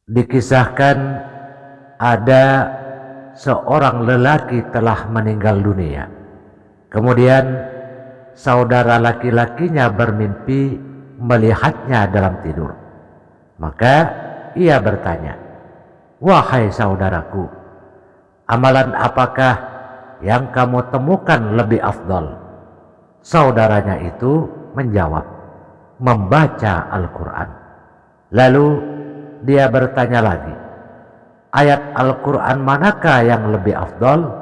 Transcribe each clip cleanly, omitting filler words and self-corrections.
Dikisahkan ada seorang lelaki telah meninggal dunia. Kemudian saudara laki-lakinya bermimpi melihatnya dalam tidur. Maka ia bertanya, "Wahai saudaraku, amalan apakah yang kamu temukan lebih afdal?" Saudaranya itu menjawab, "Membaca Al-Quran." Lalu dia bertanya lagi, "Ayat Al-Quran manakah yang lebih afdal?"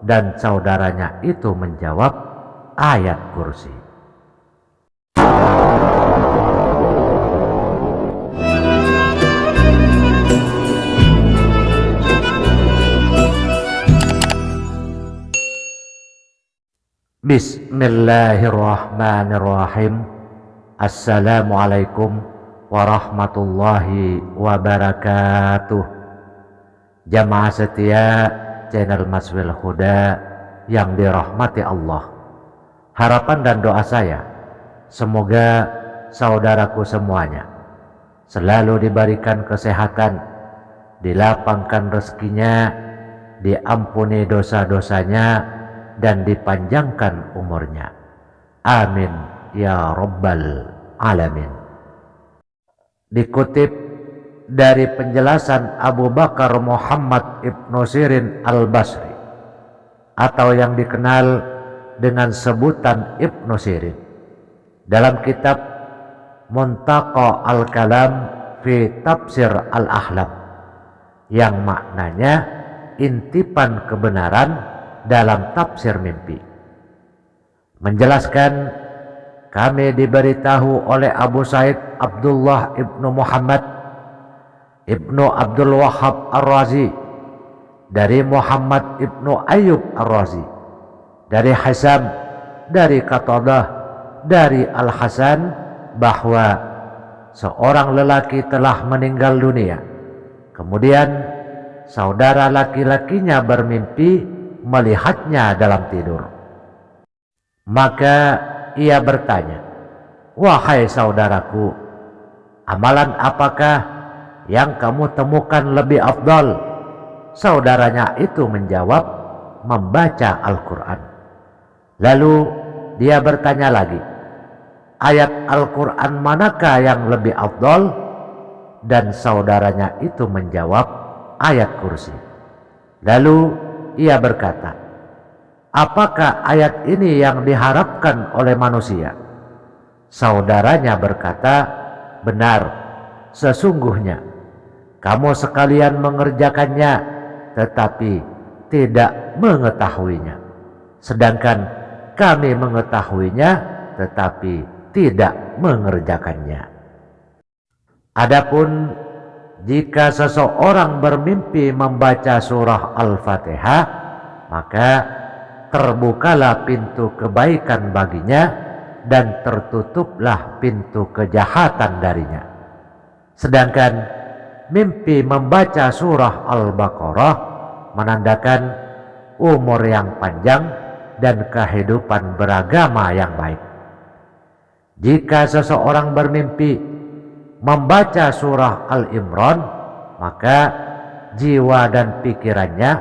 Dan saudaranya itu menjawab, "Ayat kursi." Bismillahirrahmanirrahim. Assalamualaikum warahmatullahi wabarakatuh. Jamaah setia channel Maswil Huda yang dirahmati Allah. Harapan dan doa saya, semoga saudaraku semuanya selalu diberikan kesehatan, dilapangkan rezekinya, diampuni dosa-dosanya, dan dipanjangkan umurnya. Amin ya rabbal alamin. Dikutip dari penjelasan Abu Bakar Muhammad Ibnu Sirin Al-Basri, atau yang dikenal dengan sebutan Ibnu Sirin, dalam kitab Muntaqa Al-Kalam fi Tafsir Al-Ahlam, yang maknanya intipan kebenaran dalam tafsir mimpi, menjelaskan, kami diberitahu oleh Abu Said Abdullah ibnu Muhammad ibnu Abdul Wahhab Ar-Razi dari Muhammad ibnu Ayyub Ar-Razi dari Hasan dari Qatadah dari Al-Hasan bahwa seorang lelaki telah meninggal dunia. Kemudian saudara laki-lakinya bermimpi melihatnya dalam tidur. Maka ia bertanya, "Wahai saudaraku, amalan apakah yang kamu temukan lebih afdal?" Saudaranya itu menjawab, "Membaca Al-Quran." Lalu dia bertanya lagi, "Ayat Al-Quran manakah yang lebih afdal?" Dan saudaranya itu menjawab, "Ayat kursi." Lalu ia berkata, "Apakah ayat ini yang diharapkan oleh manusia?" Saudaranya berkata, "Benar, sesungguhnya kamu sekalian mengerjakannya tetapi tidak mengetahuinya, sedangkan kami mengetahuinya tetapi tidak mengerjakannya." Adapun jika seseorang bermimpi membaca surah Al-Fatihah, maka terbukalah pintu kebaikan baginya dan tertutuplah pintu kejahatan darinya. Sedangkan mimpi membaca surah Al-Baqarah menandakan umur yang panjang dan kehidupan beragama yang baik. Jika seseorang bermimpi membaca surah Al-Imran, maka jiwa dan pikirannya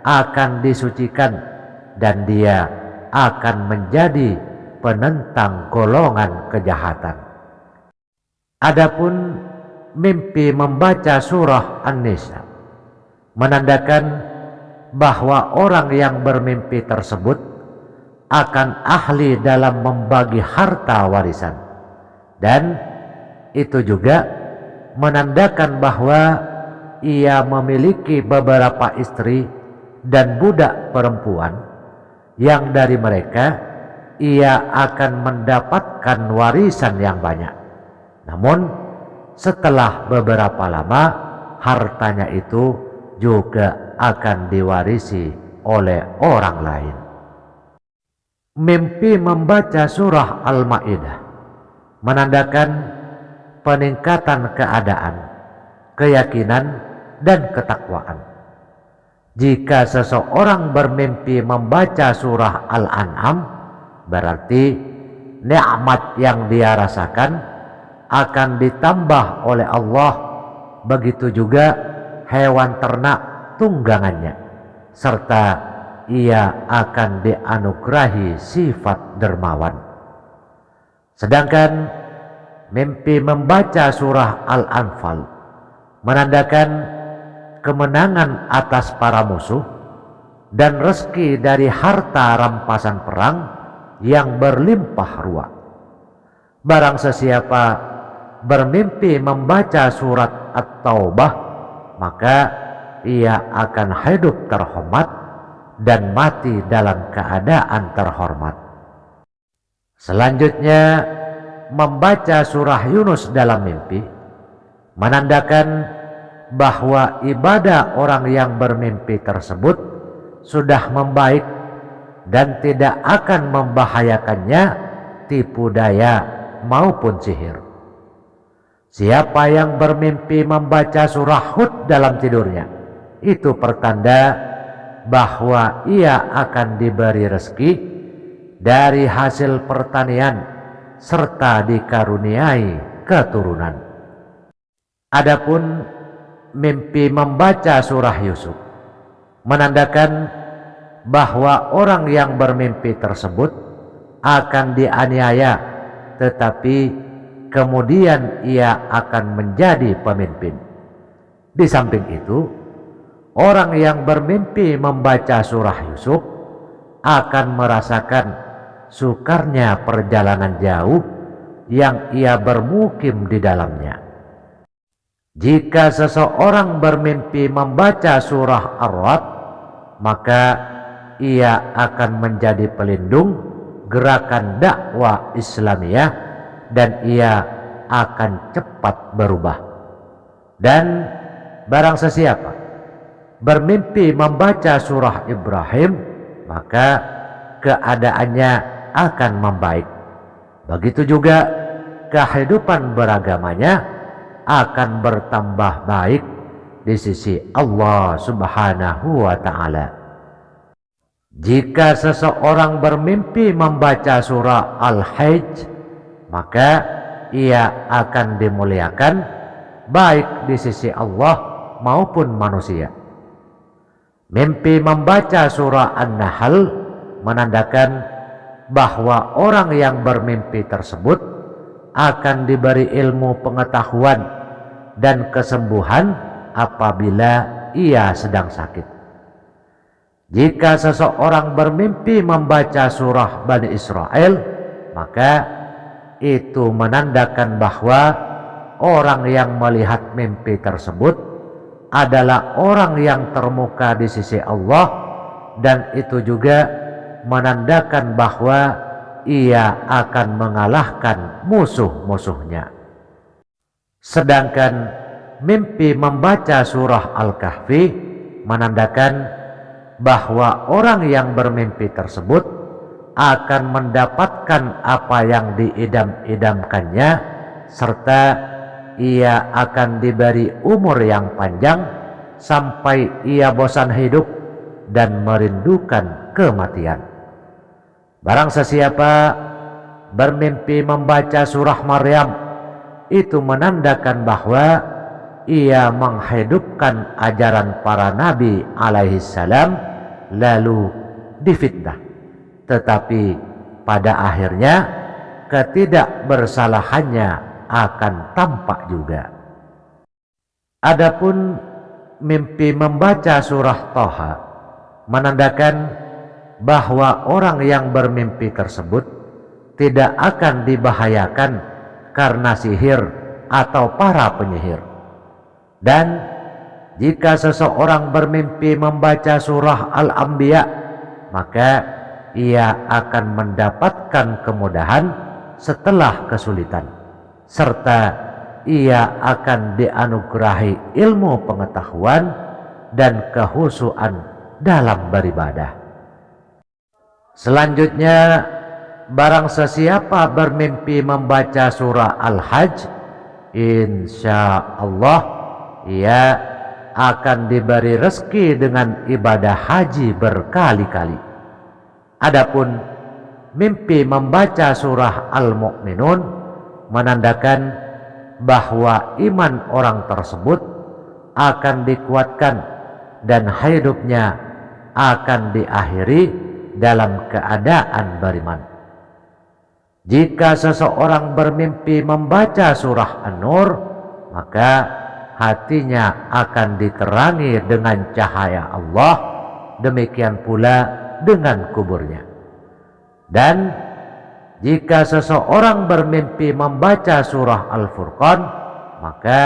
akan disucikan dan dia akan menjadi penentang golongan kejahatan. Adapun mimpi membaca surah An-Nisa menandakan bahwa orang yang bermimpi tersebut akan ahli dalam membagi harta warisan, dan itu juga menandakan bahwa ia memiliki beberapa istri dan budak perempuan yang dari mereka ia akan mendapatkan warisan yang banyak. Namun setelah beberapa lama hartanya itu juga akan diwarisi oleh orang lain. Mimpi membaca surah Al-Maidah menandakan peningkatan keadaan, keyakinan, dan ketakwaan. Jika seseorang bermimpi membaca surah Al-An'am, berarti nikmat yang dia rasakan akan ditambah oleh Allah begitu juga hewan ternak tunggangannya, serta ia akan dianugerahi sifat dermawan. Sedangkan mimpi membaca surah Al-Anfal menandakan kemenangan atas para musuh dan rezeki dari harta rampasan perang yang berlimpah ruah. Barang sesiapa bermimpi membaca surat At-Taubah, maka ia akan hidup terhormat dan mati dalam keadaan terhormat. Selanjutnya, membaca surah Yunus dalam mimpi menandakan bahwa ibadah orang yang bermimpi tersebut sudah membaik dan tidak akan membahayakannya tipu daya maupun sihir. Siapa yang bermimpi membaca surah Hud dalam tidurnya, itu pertanda bahwa ia akan diberi rezeki dari hasil pertanian serta dikaruniai keturunan. Adapun mimpi membaca surah Yusuf menandakan bahwa orang yang bermimpi tersebut akan dianiaya, tetapi kemudian ia akan menjadi pemimpin. Di samping itu, orang yang bermimpi membaca surah Yusuf akan merasakan sukarnya perjalanan jauh yang ia bermukim di dalamnya. Jika seseorang bermimpi membaca surah Ar-Ra'd, maka ia akan menjadi pelindung gerakan dakwah Islamiyah dan ia akan cepat berubah. Dan barang sesiapa bermimpi membaca surah Ibrahim, maka keadaannya akan membaik. Begitu juga kehidupan beragamanya akan bertambah baik di sisi Allah Subhanahu wa ta'ala. Jika seseorang bermimpi membaca surah Al-Hajj, maka ia akan dimuliakan baik di sisi Allah maupun manusia. Mimpi membaca surah An-Nahl menandakan bahwa orang yang bermimpi tersebut akan diberi ilmu pengetahuan dan kesembuhan apabila ia sedang sakit. Jika seseorang bermimpi membaca surah Bani Israel, maka itu menandakan bahwa orang yang melihat mimpi tersebut adalah orang yang termuka di sisi Allah, dan itu juga menandakan bahwa ia akan mengalahkan musuh-musuhnya. Sedangkan mimpi membaca surah Al-Kahfi menandakan bahwa orang yang bermimpi tersebut akan mendapatkan apa yang diidam-idamkannya, serta ia akan diberi umur yang panjang sampai ia bosan hidup dan merindukan kematian. Barang sesiapa bermimpi membaca surah Maryam, itu menandakan bahwa ia menghidupkan ajaran para nabi alaihi salam lalu difitnah, tetapi pada akhirnya ketidakbersalahannya akan tampak juga. Adapun mimpi membaca surah Thaha menandakan bahwa orang yang bermimpi tersebut tidak akan dibahayakan karena sihir atau para penyihir. Dan jika seseorang bermimpi membaca surah Al-Anbiya, maka ia akan mendapatkan kemudahan setelah kesulitan, serta ia akan dianugerahi ilmu pengetahuan dan kehusuan dalam beribadah. Selanjutnya, barang sesiapa bermimpi membaca surah Al-Hajj, insya Allah ia akan diberi rezeki dengan ibadah haji berkali-kali. Adapun mimpi membaca surah Al-Mu'minun menandakan bahwa iman orang tersebut akan dikuatkan dan hidupnya akan diakhiri dalam keadaan beriman. Jika seseorang bermimpi membaca surah An-Nur, maka hatinya akan diterangi dengan cahaya Allah, demikian pula dengan kuburnya. Dan jika seseorang bermimpi membaca surah Al-Furqan, maka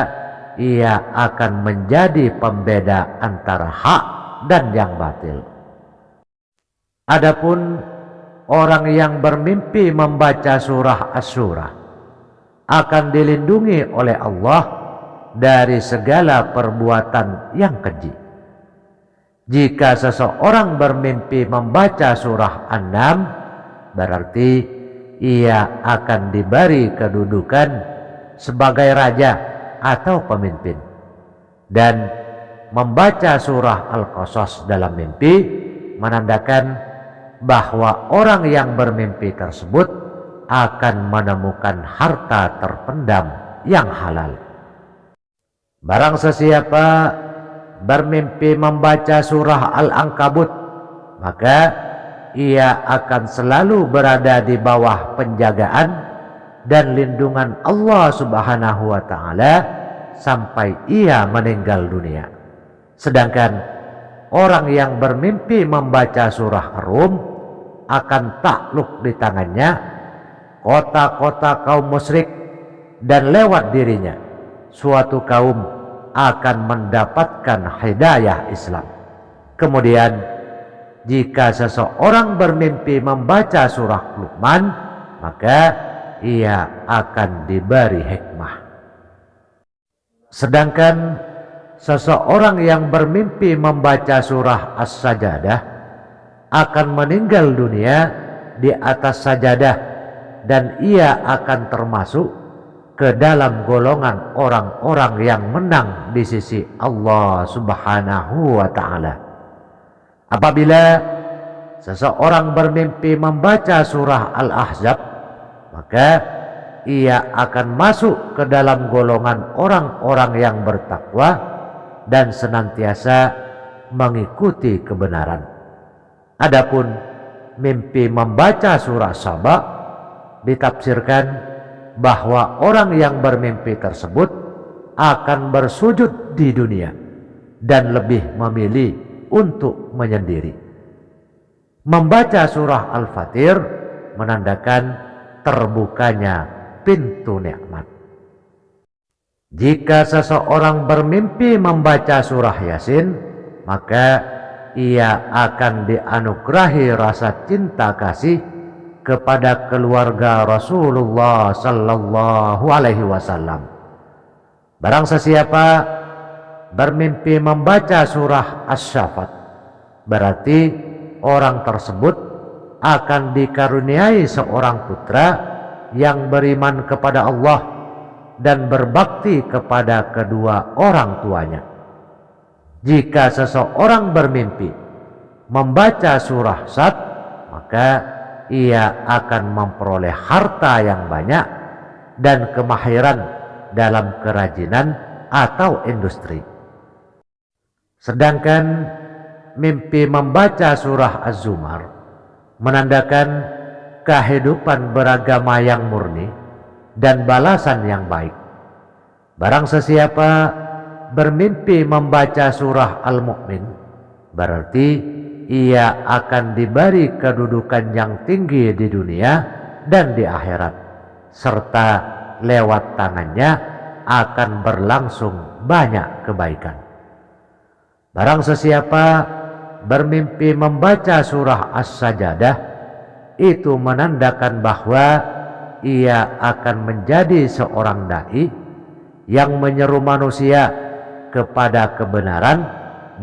ia akan menjadi pembeda antara hak dan yang batil. Adapun orang yang bermimpi membaca surah Asy-Syura akan dilindungi oleh Allah dari segala perbuatan yang keji. Jika seseorang bermimpi membaca surah An-Naml, berarti ia akan diberi kedudukan sebagai raja atau pemimpin. Dan membaca surah Al-Qasas dalam mimpi menandakan bahwa orang yang bermimpi tersebut akan menemukan harta terpendam yang halal. Barang sesiapa bermimpi membaca surah Al-Ankabut, maka ia akan selalu berada di bawah penjagaan dan lindungan Allah Subhanahu wa Ta'ala sampai ia meninggal dunia. Sedangkan orang yang bermimpi membaca surah Ar-Rum akan takluk di tangannya kota-kota kaum musyrik, dan lewat dirinya suatu kaum akan mendapatkan hidayah Islam. Kemudian jika seseorang bermimpi membaca surah Luqman, maka ia akan diberi hikmah. Sedangkan seseorang yang bermimpi membaca surah As-Sajadah akan meninggal dunia di atas sajadah, dan ia akan termasuk ke dalam golongan orang-orang yang menang di sisi Allah Subhanahu wa Ta'ala. Apabila seseorang bermimpi membaca surah Al-Ahzab, maka ia akan masuk ke dalam golongan orang-orang yang bertakwa dan senantiasa mengikuti kebenaran. Adapun mimpi membaca surah Saba ditafsirkan bahwa orang yang bermimpi tersebut akan bersujud di dunia dan lebih memilih untuk menyendiri. Membaca surah Al-Fatir menandakan terbukanya pintu nikmat. Jika seseorang bermimpi membaca surah Yasin, maka ia akan dianugerahi rasa cinta kasih kepada keluarga Rasulullah sallallahu alaihi wasallam. Barang sesiapa bermimpi membaca surah Asy-Syaffat, berarti orang tersebut akan dikaruniai seorang putra yang beriman kepada Allah dan berbakti kepada kedua orang tuanya. Jika seseorang bermimpi membaca surah Sad, maka ia akan memperoleh harta yang banyak dan kemahiran dalam kerajinan atau industri. Sedangkan mimpi membaca surah Az-Zumar menandakan kehidupan beragama yang murni dan balasan yang baik. Barang sesiapa bermimpi membaca surah Al-Mu'min, berarti ia akan diberi kedudukan yang tinggi di dunia dan di akhirat, serta lewat tangannya akan berlangsung banyak kebaikan. Barang sesiapa bermimpi membaca surah As-Sajadah, itu menandakan bahwa ia akan menjadi seorang dai yang menyeru manusia kepada kebenaran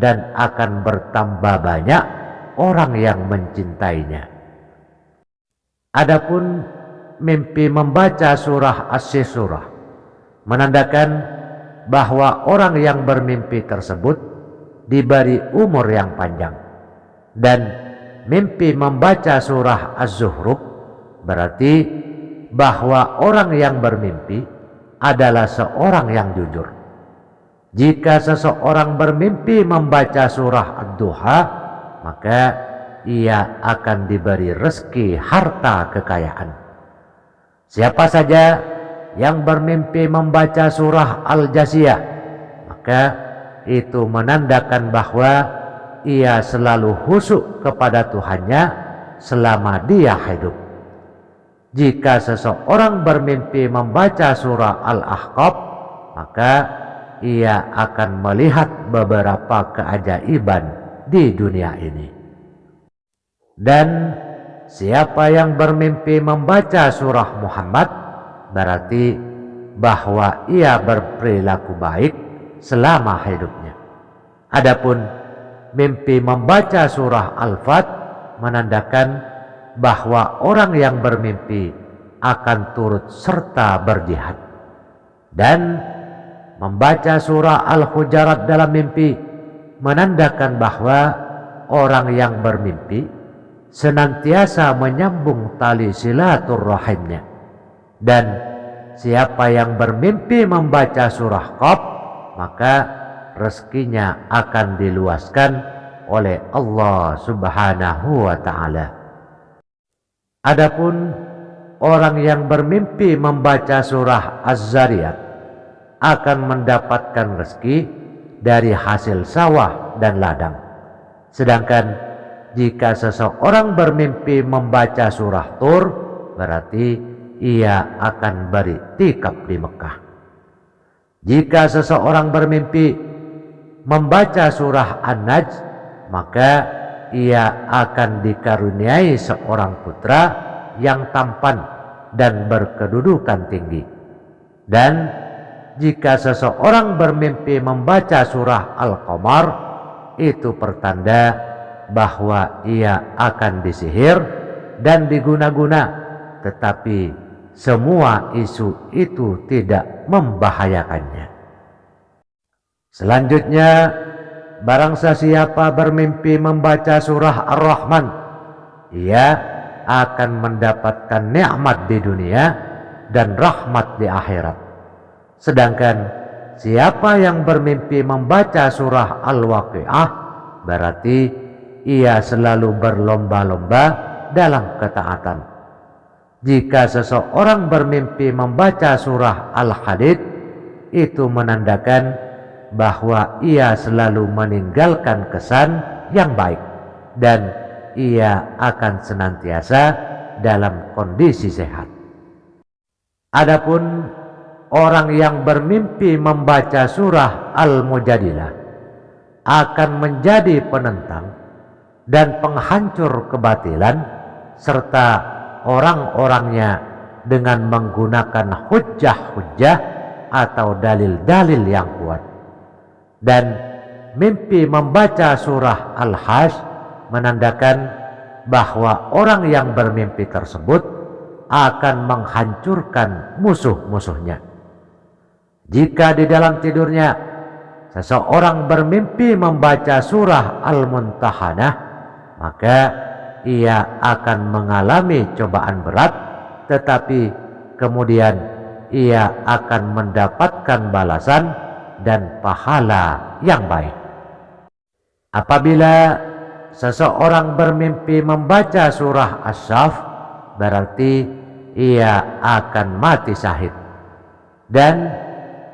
dan akan bertambah banyak orang yang mencintainya. Adapun mimpi membaca surah Asy-Syura menandakan bahwa orang yang bermimpi tersebut diberi umur yang panjang, dan mimpi membaca surah Az-Zukhruf berarti bahwa orang yang bermimpi adalah seorang yang jujur. Jika seseorang bermimpi membaca surah Ad-Duha, maka ia akan diberi rezeki harta kekayaan. Siapa saja yang bermimpi membaca surah Al-Jasiyah, maka itu menandakan bahwa ia selalu khusyuk kepada Tuhannya selama dia hidup. Jika seseorang bermimpi membaca surah Al-Ahqaf, maka ia akan melihat beberapa keajaiban di dunia ini. Dan siapa yang bermimpi membaca surah Muhammad, berarti bahwa ia berperilaku baik selama hidupnya. Adapun mimpi membaca surah Al-Fat menandakan bahwa orang yang bermimpi akan turut serta berjihad. Dan membaca surah Al-Hujarat dalam mimpi menandakan bahwa orang yang bermimpi senantiasa menyambung tali silaturrahimnya. Dan siapa yang bermimpi membaca surah Qaf, maka rezekinya akan diluaskan oleh Allah Subhanahu wa ta'ala. Adapun orang yang bermimpi membaca surah Az-Zariyat akan mendapatkan rezeki dari hasil sawah dan ladang. Sedangkan jika seseorang bermimpi membaca surah Tur, berarti ia akan beriktikaf di Mekah. Jika seseorang bermimpi membaca surah An-Najm, maka ia akan dikaruniai seorang putra yang tampan dan berkedudukan tinggi. Dan jika seseorang bermimpi membaca surah Al-Qamar, itu pertanda bahwa ia akan disihir dan diguna-guna, tetapi semua isu itu tidak membahayakannya. Selanjutnya, barang siapa bermimpi membaca surah Ar-Rahman, ia akan mendapatkan nikmat di dunia dan rahmat di akhirat. Sedangkan siapa yang bermimpi membaca surah Al-Waqiah, berarti ia selalu berlomba-lomba dalam ketaatan. Jika seseorang bermimpi membaca surah Al-Hadid, itu menandakan bahwa ia selalu meninggalkan kesan yang baik dan ia akan senantiasa dalam kondisi sehat. Adapun orang yang bermimpi membaca surah Al-Mujadilah akan menjadi penentang dan penghancur kebatilan serta orang-orangnya dengan menggunakan hujjah-hujjah atau dalil-dalil yang kuat. Dan mimpi membaca surah Al-Hajj menandakan bahwa orang yang bermimpi tersebut akan menghancurkan musuh-musuhnya. Jika di dalam tidurnya seseorang bermimpi membaca surah Al-Muntahanah, maka ia akan mengalami cobaan berat, tetapi kemudian ia akan mendapatkan balasan dan pahala yang baik. Apabila seseorang bermimpi membaca surah As-Saff, berarti ia akan mati syahid. Dan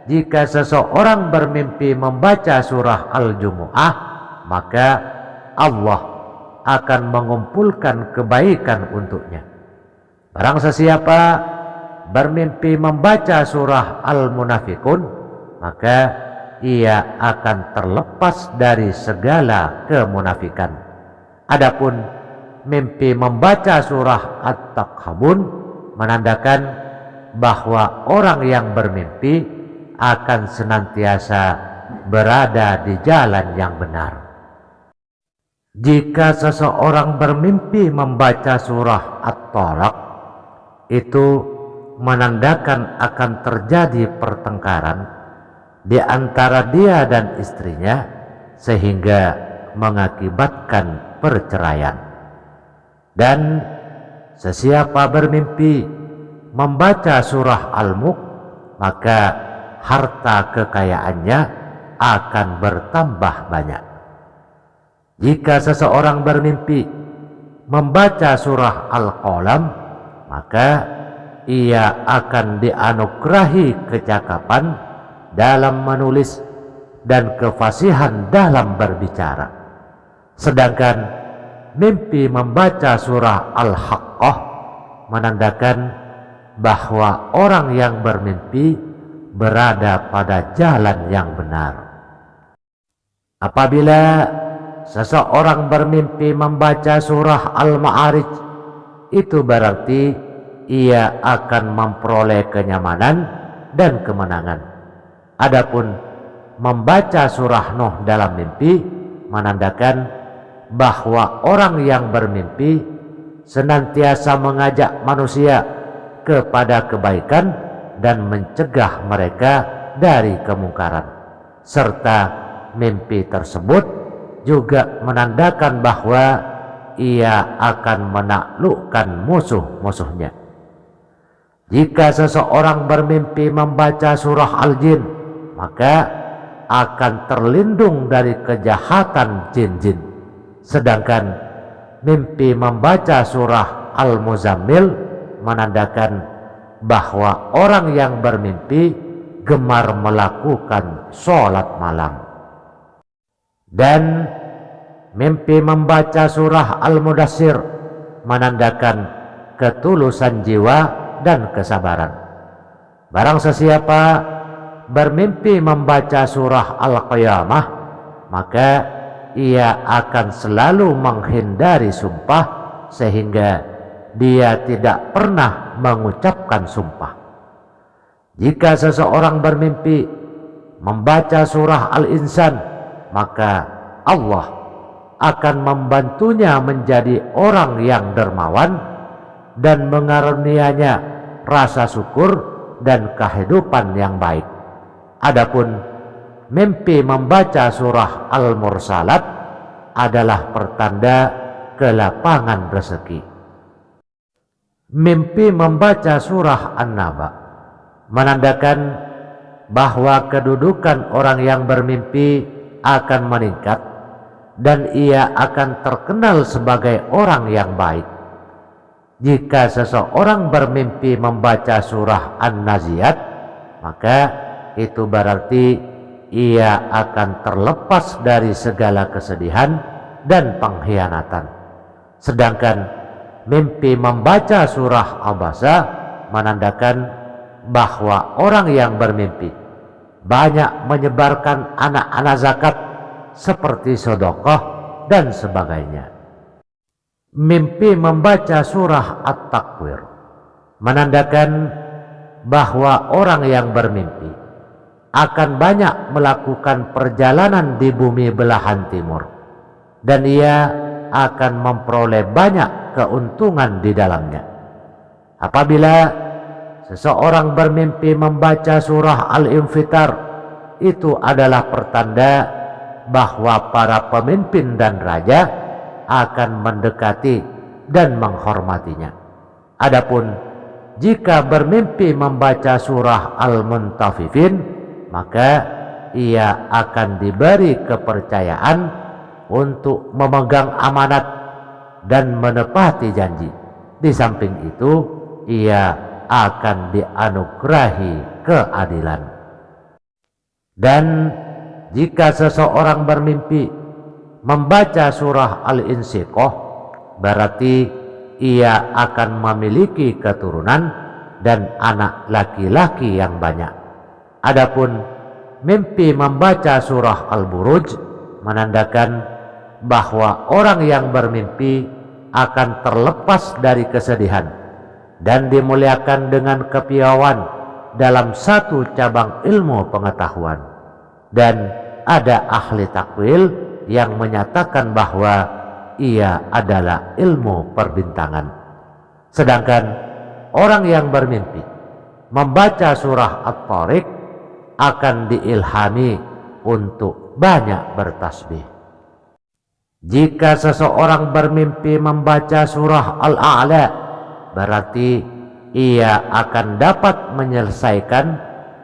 jika seseorang bermimpi membaca surah Al-Jumu'ah, maka Allah akan mengumpulkan kebaikan untuknya. Barang sesiapa bermimpi membaca surah Al-Munafikun, maka ia akan terlepas dari segala kemunafikan. Adapun mimpi membaca surah At-Takhabun menandakan bahwa orang yang bermimpi akan senantiasa berada di jalan yang benar. Jika seseorang bermimpi membaca surah At-Tharaq, itu menandakan akan terjadi pertengkaran di antara dia dan istrinya sehingga mengakibatkan perceraian. Dan sesiapa bermimpi membaca surah Al-Mulk, maka harta kekayaannya akan bertambah banyak. Jika seseorang bermimpi membaca surah Al-Qalam, maka ia akan dianugerahi kecakapan dalam menulis dan kefasihan dalam berbicara. Sedangkan mimpi membaca surah Al-Haqqah menandakan bahwa orang yang bermimpi berada pada jalan yang benar. Apabila seseorang bermimpi membaca surah Al-Ma'arij, itu berarti ia akan memperoleh kenyamanan dan kemenangan. Adapun membaca surah Nuh dalam mimpi menandakan bahwa orang yang bermimpi senantiasa mengajak manusia kepada kebaikan dan mencegah mereka dari kemungkaran, serta mimpi tersebut juga menandakan bahwa ia akan menaklukkan musuh-musuhnya. Jika seseorang bermimpi membaca surah Al-Jin, maka akan terlindung dari kejahatan jin-jin. Sedangkan mimpi membaca surah Al-Muzammil menandakan bahwa orang yang bermimpi gemar melakukan sholat malam. Dan mimpi membaca surah Al-Mudassir menandakan ketulusan jiwa dan kesabaran. Barang sesiapa bermimpi membaca surah Al-Qiyamah, maka ia akan selalu menghindari sumpah sehingga dia tidak pernah mengucapkan sumpah. Jika seseorang bermimpi membaca surah Al-Insan, maka Allah akan membantunya menjadi orang yang dermawan dan mengaruniainya rasa syukur dan kehidupan yang baik. Adapun mimpi membaca surah Al-Mursalat adalah pertanda kelapangan rezeki. Mimpi membaca surah An-Naba menandakan bahwa kedudukan orang yang bermimpi akan meningkat dan ia akan terkenal sebagai orang yang baik. Jika seseorang bermimpi membaca surah An-Naziat, maka itu berarti ia akan terlepas dari segala kesedihan dan pengkhianatan. Sedangkan mimpi membaca surah Abasa menandakan bahwa orang yang bermimpi banyak menyebarkan anak-anak zakat seperti sedekah dan sebagainya. Mimpi membaca surah At-Takwir menandakan bahwa orang yang bermimpi akan banyak melakukan perjalanan di bumi belahan timur dan ia akan memperoleh banyak keuntungan di dalamnya. Apabila seseorang bermimpi membaca surah Al-Infitar, itu adalah pertanda bahwa para pemimpin dan raja akan mendekati dan menghormatinya. Adapun jika bermimpi membaca surah Al-Muntafifin, maka ia akan diberi kepercayaan untuk memegang amanat dan menepati janji. Di samping itu, ia akan dianugerahi keadilan. Dan jika seseorang bermimpi membaca surah Al-Insyikah, berarti ia akan memiliki keturunan dan anak laki-laki yang banyak. Adapun mimpi membaca surah Al-Buruj menandakan bahwa orang yang bermimpi akan terlepas dari kesedihan dan dimuliakan dengan kepiawaian dalam satu cabang ilmu pengetahuan. Dan ada ahli takwil yang menyatakan bahwa ia adalah ilmu perbintangan. Sedangkan orang yang bermimpi membaca surah At-Tariq akan diilhami untuk banyak bertasbih. Jika seseorang bermimpi membaca surah Al-A'la, berarti ia akan dapat menyelesaikan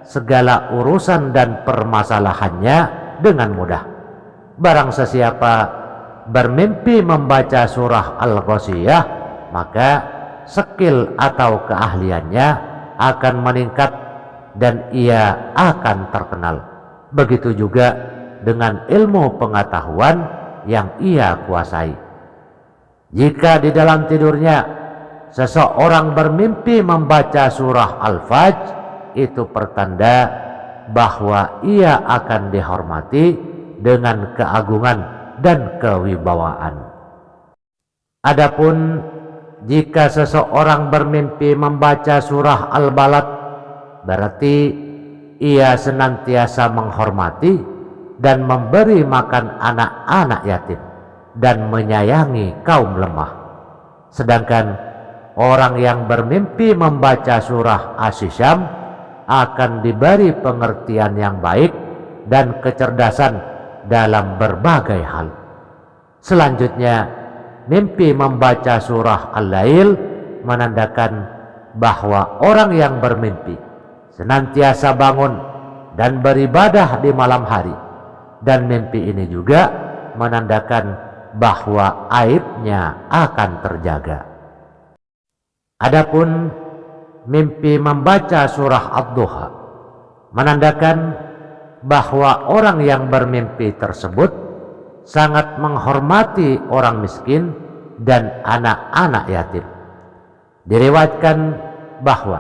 segala urusan dan permasalahannya dengan mudah. Barang sesiapa bermimpi membaca surah Al-Ghasyiyah, maka skill atau keahliannya akan meningkat dan ia akan terkenal. Begitu juga dengan ilmu pengetahuan yang ia kuasai. Jika di dalam tidurnya seseorang bermimpi membaca surah Al-Fajr, itu pertanda bahwa ia akan dihormati dengan keagungan dan kewibawaan. Adapun jika seseorang bermimpi membaca surah Al-Balad, berarti ia senantiasa menghormati dan memberi makan anak-anak yatim dan menyayangi kaum lemah. Sedangkan orang yang bermimpi membaca surah Asy-Syam akan diberi pengertian yang baik dan kecerdasan dalam berbagai hal. Selanjutnya, mimpi membaca surah Al-Lail menandakan bahwa orang yang bermimpi senantiasa bangun dan beribadah di malam hari, dan mimpi ini juga menandakan bahwa aibnya akan terjaga. Adapun mimpi membaca surah Ad-Duha menandakan bahwa orang yang bermimpi tersebut sangat menghormati orang miskin dan anak-anak yatim. Diriwayatkan bahwa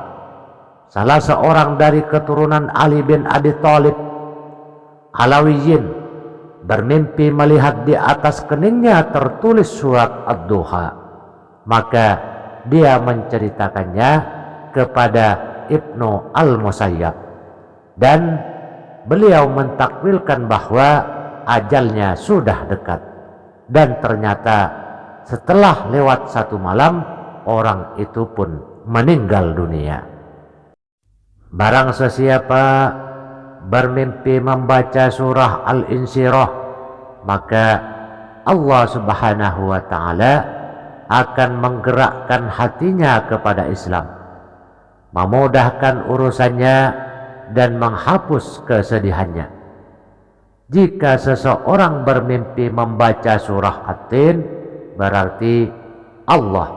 salah seorang dari keturunan Ali bin Abi Thalib, Alawiyin, bermimpi melihat di atas keningnya tertulis surat Ad-Duha. Maka dia menceritakannya kepada Ibnu Al-Musayyab, dan beliau mentakwilkan bahwa ajalnya sudah dekat. Dan ternyata setelah lewat satu malam, orang itu pun meninggal dunia. Barang sesiapa bermimpi membaca surah Al-Insyirah, maka Allah Subhanahu wa ta'ala akan menggerakkan hatinya kepada Islam, memudahkan urusannya dan menghapus kesedihannya. Jika seseorang bermimpi membaca surah At-Tin, berarti Allah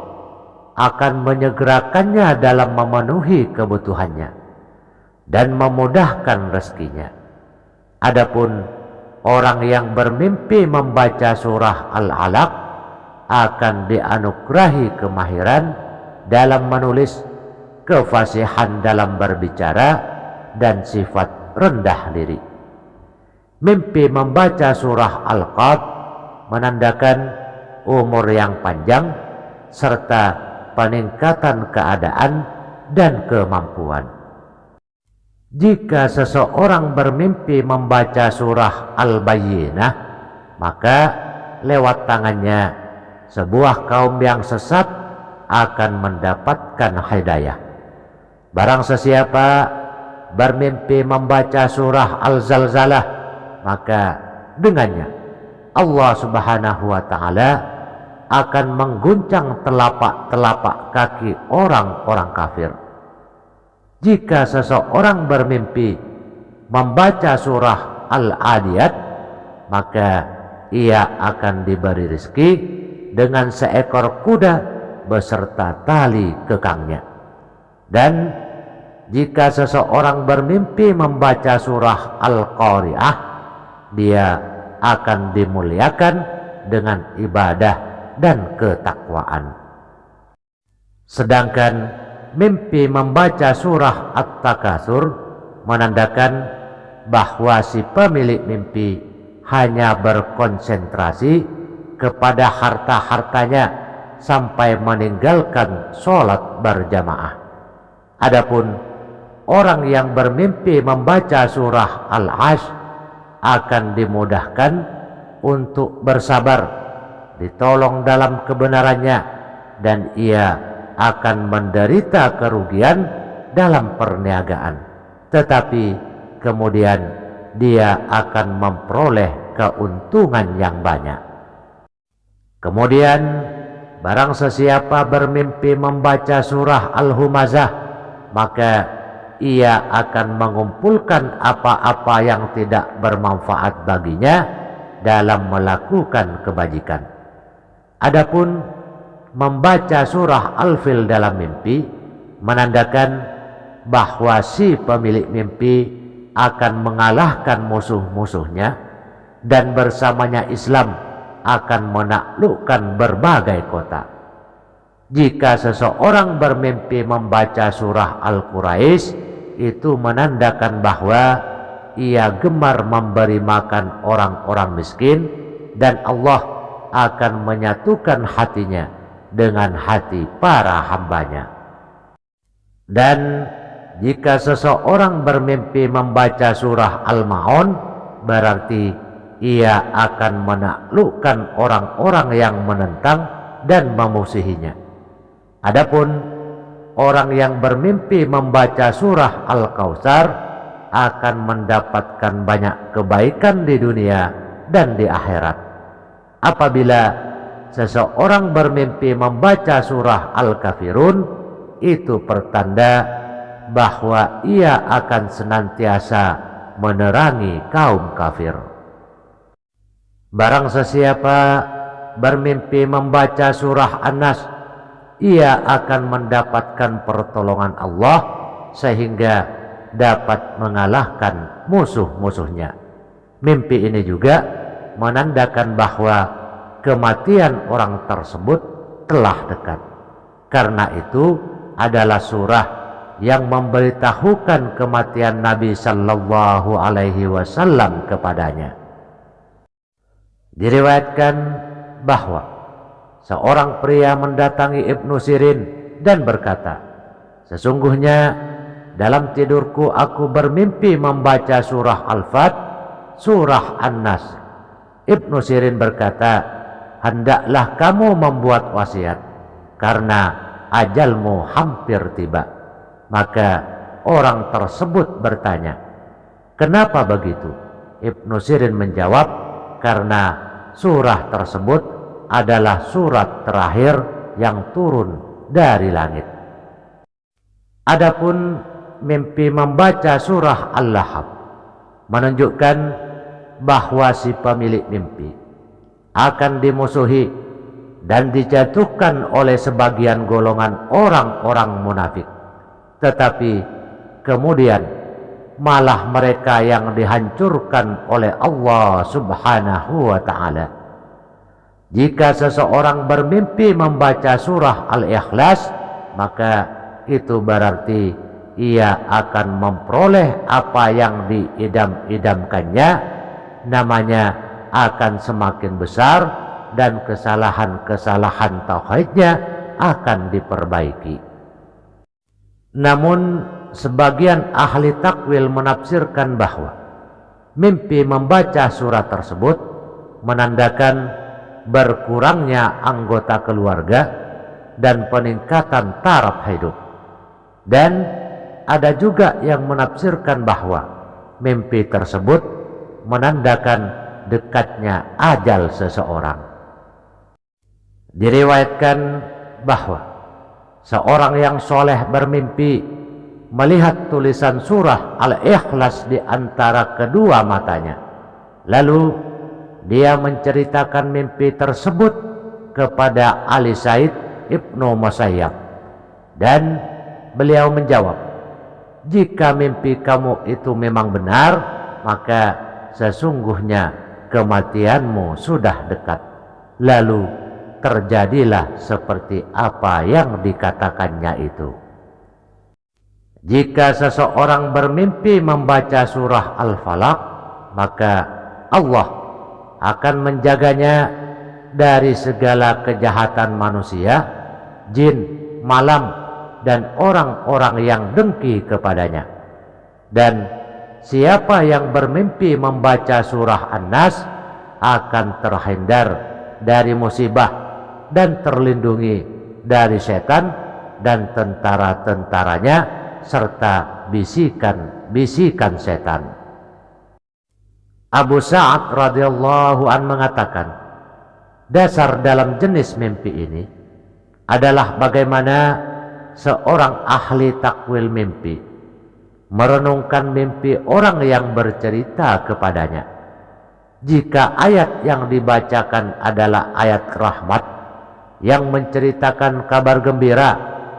akan menyegerakannya dalam memenuhi kebutuhannya dan memudahkan rezekinya. Adapun orang yang bermimpi membaca surah Al-Alaq akan dianugerahi kemahiran dalam menulis, kefasihan dalam berbicara, dan sifat rendah diri. Mimpi membaca surah Al-Qad menandakan umur yang panjang serta peningkatan keadaan dan kemampuan. Jika seseorang bermimpi membaca surah Al-Bayyinah, maka lewat tangannya sebuah kaum yang sesat akan mendapatkan hidayah. Barang sesiapa bermimpi membaca surah Al-Zalzalah, maka dengannya Allah Subhanahu wa ta'ala akan mengguncang telapak-telapak kaki orang-orang kafir. Jika seseorang bermimpi membaca surah Al-Adiyat, maka ia akan diberi rezeki dengan seekor kuda beserta tali kekangnya. Dan jika seseorang bermimpi membaca surah Al-Qari'ah, dia akan dimuliakan dengan ibadah dan ketakwaan. Sedangkan mimpi membaca surah At-Takatsur menandakan bahwa si pemilik mimpi hanya berkonsentrasi kepada harta-hartanya sampai meninggalkan sholat berjamaah. Adapun orang yang bermimpi membaca surah Al-Asy akan dimudahkan untuk bersabar, ditolong dalam kebenarannya, dan ia akan menderita kerugian dalam perniagaan, tetapi kemudian dia akan memperoleh keuntungan yang banyak. Kemudian barang sesiapa bermimpi membaca surah Al-Humazah, maka ia akan mengumpulkan apa-apa yang tidak bermanfaat baginya dalam melakukan kebajikan. Adapun membaca surah Al-Fil dalam mimpi menandakan bahwa si pemilik mimpi akan mengalahkan musuh-musuhnya dan bersamanya Islam akan menaklukkan berbagai kota. Jika seseorang bermimpi membaca surah Al-Quraisy, itu menandakan bahwa ia gemar memberi makan orang-orang miskin dan Allah akan menyatukan hatinya dengan hati para hambanya. Dan jika seseorang bermimpi membaca surah Al-Ma'un, berarti ia akan menaklukkan orang-orang yang menentang dan memusuhinya. Adapun orang yang bermimpi membaca surah Al-Kautsar akan mendapatkan banyak kebaikan di dunia dan di akhirat. Apabila seseorang bermimpi membaca surah Al-Kafirun, itu pertanda bahwa ia akan senantiasa menerangi kaum kafir. Barang sesiapa bermimpi membaca surah An-Nas, ia akan mendapatkan pertolongan Allah sehingga dapat mengalahkan musuh-musuhnya. Mimpi ini juga menandakan bahwa kematian orang tersebut telah dekat. Karena itu adalah surah yang memberitahukan kematian Nabi Sallallahu Alaihi Wasallam kepadanya. Diriwayatkan bahwa seorang pria mendatangi Ibnu Sirin dan berkata, sesungguhnya dalam tidurku aku bermimpi membaca surah Al-Fat, surah An-Nas. Ibnu Sirin berkata, hendaklah kamu membuat wasiat karena ajalmu hampir tiba. Maka orang tersebut bertanya, kenapa begitu? Ibnu Sirin menjawab, karena surah tersebut adalah surat terakhir yang turun dari langit. Adapun mimpi membaca surah Al-Lahab menunjukkan bahwa si pemilik mimpi akan dimusuhi dan dijatuhkan oleh sebagian golongan orang-orang munafik, tetapi kemudian malah mereka yang dihancurkan oleh Allah Subhanahu wa ta'ala. Jika seseorang bermimpi membaca surah Al-Ikhlas, maka itu berarti ia akan memperoleh apa yang diidam-idamkannya, namanya akan semakin besar dan kesalahan-kesalahan tauhidnya akan diperbaiki. Namun sebagian ahli takwil menafsirkan bahwa mimpi membaca surat tersebut menandakan berkurangnya anggota keluarga dan peningkatan taraf hidup. Dan ada juga yang menafsirkan bahwa mimpi tersebut menandakan dekatnya ajal seseorang. Diriwayatkan bahwa seorang yang soleh bermimpi melihat tulisan surah Al-Ikhlas di antara kedua matanya. Lalu dia menceritakan mimpi tersebut kepada Ali Said Ibnu Musayyab, dan beliau menjawab, jika mimpi kamu itu memang benar, maka sesungguhnya kematianmu sudah dekat. Lalu terjadilah seperti apa yang dikatakannya itu. Jika seseorang bermimpi membaca surah Al-Falaq, maka Allah akan menjaganya dari segala kejahatan manusia, jin, malam, dan orang-orang yang dengki kepadanya. Dan siapa yang bermimpi membaca surah An-Nas akan terhindar dari musibah dan terlindungi dari setan dan tentara-tentaranya serta bisikan-bisikan setan. Abu Sa'ad radhiyallahu an mengatakan, dasar dalam jenis mimpi ini adalah bagaimana seorang ahli takwil mimpi merenungkan mimpi orang yang bercerita kepadanya. Jika ayat yang dibacakan adalah ayat rahmat yang menceritakan kabar gembira,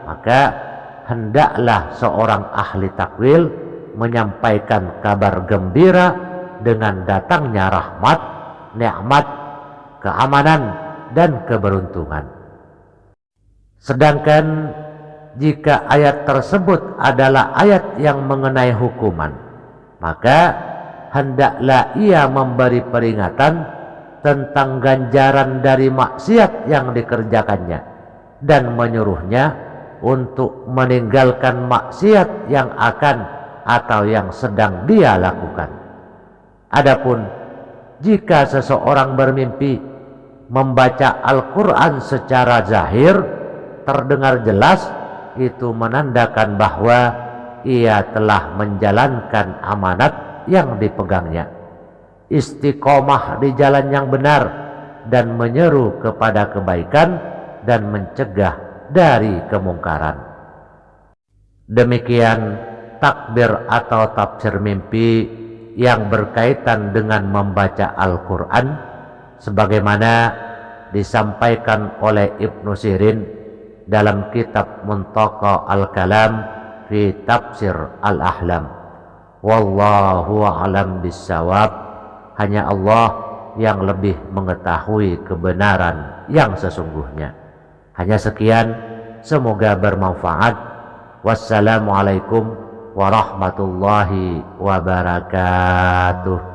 maka hendaklah seorang ahli takwil menyampaikan kabar gembira dengan datangnya rahmat, nikmat, keamanan, dan keberuntungan. Sedangkan jika ayat tersebut adalah ayat yang mengenai hukuman, maka hendaklah ia memberi peringatan tentang ganjaran dari maksiat yang dikerjakannya dan menyuruhnya untuk meninggalkan maksiat yang akan atau yang sedang dia lakukan. Adapun jika seseorang bermimpi membaca Al-Quran secara zahir terdengar jelas, itu menandakan bahwa ia telah menjalankan amanat yang dipegangnya, istiqomah di jalan yang benar, dan menyeru kepada kebaikan dan mencegah dari kemungkaran. Demikian takbir atau tafsir mimpi yang berkaitan dengan membaca Al-Quran sebagaimana disampaikan oleh Ibnu Sirin dalam kitab Muntaqa Al-Kalam fi Tafsir Al-Ahlam. Wallahu a'lam bissawab. Hanya Allah yang lebih mengetahui kebenaran yang sesungguhnya. Hanya sekian, semoga bermanfaat. Wassalamualaikum warahmatullahi wabarakatuh.